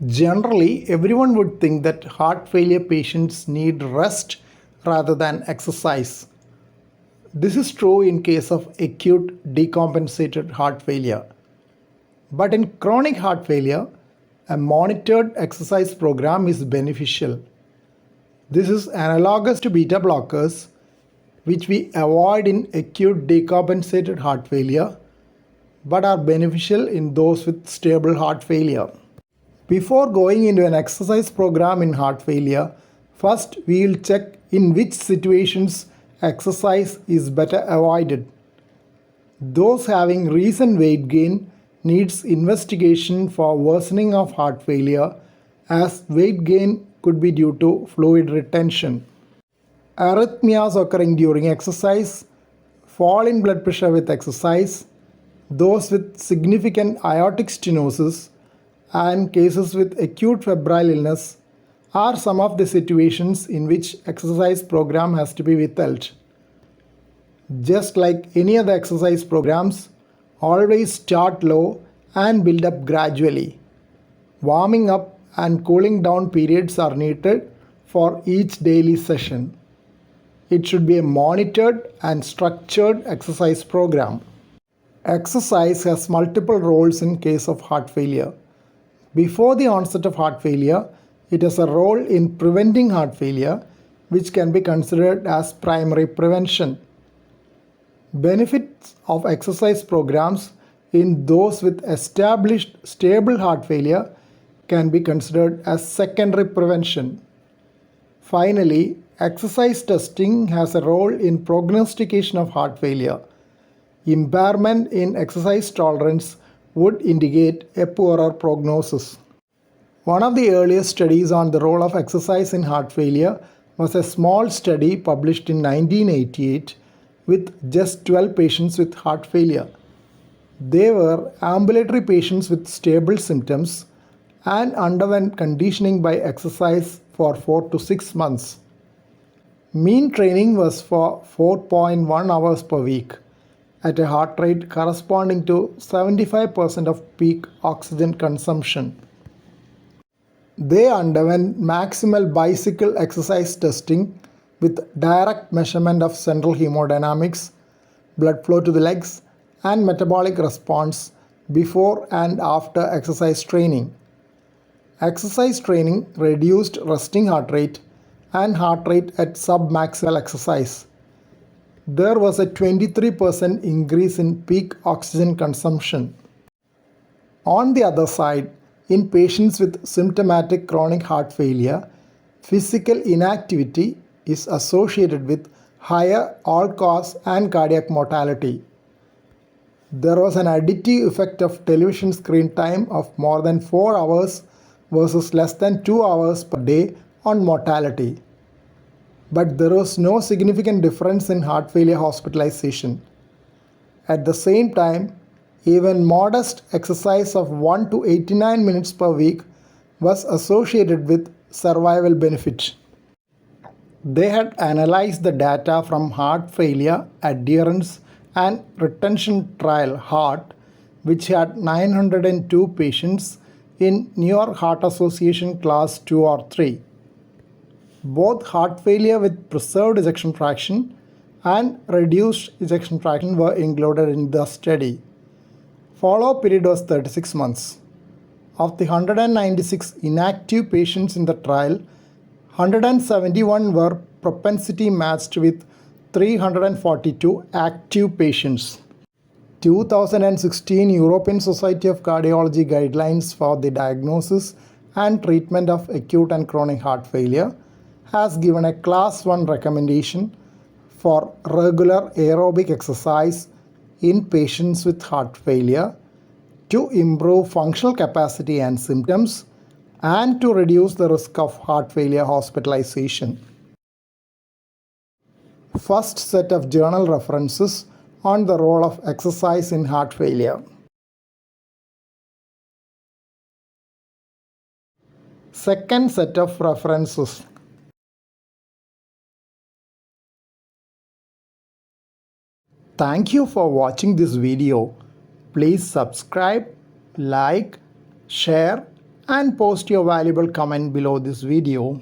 Generally, everyone would think that heart failure patients need rest rather than exercise. This is true in case of acute decompensated heart failure. But in chronic heart failure, a monitored exercise program is beneficial. This is analogous to beta blockers, which we avoid in acute decompensated heart failure, but are beneficial in those with stable heart failure. Before going into an exercise program in heart failure, first we will check in which situations exercise is better avoided. Those having recent weight gain needs investigation for worsening of heart failure, as weight gain could be due to fluid retention. Arrhythmias occurring during exercise, fall in blood pressure with exercise, those with significant aortic stenosis, and cases with acute febrile illness are some of the situations in which exercise program has to be withheld. Just like any other exercise programs, always start low and build up gradually. Warming up and cooling down periods are needed for each daily session. It should be a monitored and structured exercise program. Exercise has multiple roles in case of heart failure. Before the onset of heart failure, it has a role in preventing heart failure, which can be considered as primary prevention. Benefits of exercise programs in those with established stable heart failure can be considered as secondary prevention. Finally, exercise testing has a role in prognostication of heart failure. Impairment in exercise tolerance would indicate a poorer prognosis. One of the earliest studies on the role of exercise in heart failure was a small study published in 1988 with just 12 patients with heart failure. They were ambulatory patients with stable symptoms and underwent conditioning by exercise for 4 to 6 months. Mean training was for 4.1 hours per week at a heart rate corresponding to 75% of peak oxygen consumption. They underwent maximal bicycle exercise testing with direct measurement of central hemodynamics, blood flow to the legs, and metabolic response before and after exercise training. Exercise training reduced resting heart rate and heart rate at submaximal exercise. There was a 23% increase in peak oxygen consumption. On the other side, in patients with symptomatic chronic heart failure, physical inactivity is associated with higher all-cause and cardiac mortality. There was an additive effect of television screen time of more than 4 hours versus less than 2 hours per day on mortality. But there was no significant difference in heart failure hospitalization. At the same time, even modest exercise of 1 to 89 minutes per week was associated with survival benefit. They had analyzed the data from heart failure, adherence, and retention trial HART, which had 902 patients in New York Heart Association class 2 or 3. Both heart failure with preserved ejection fraction and reduced ejection fraction were included in the study. Follow-up period was 36 months. Of the 196 inactive patients in the trial, 171 were propensity matched with 342 active patients. 2016 European Society of Cardiology guidelines for the diagnosis and treatment of acute and chronic heart failure has given a class 1 recommendation for regular aerobic exercise in patients with heart failure to improve functional capacity and symptoms and to reduce the risk of heart failure hospitalization. First set of journal references on the role of exercise in heart failure. Second set of references. Thank you for watching this video. Please subscribe, like, share and post your valuable comment below this video.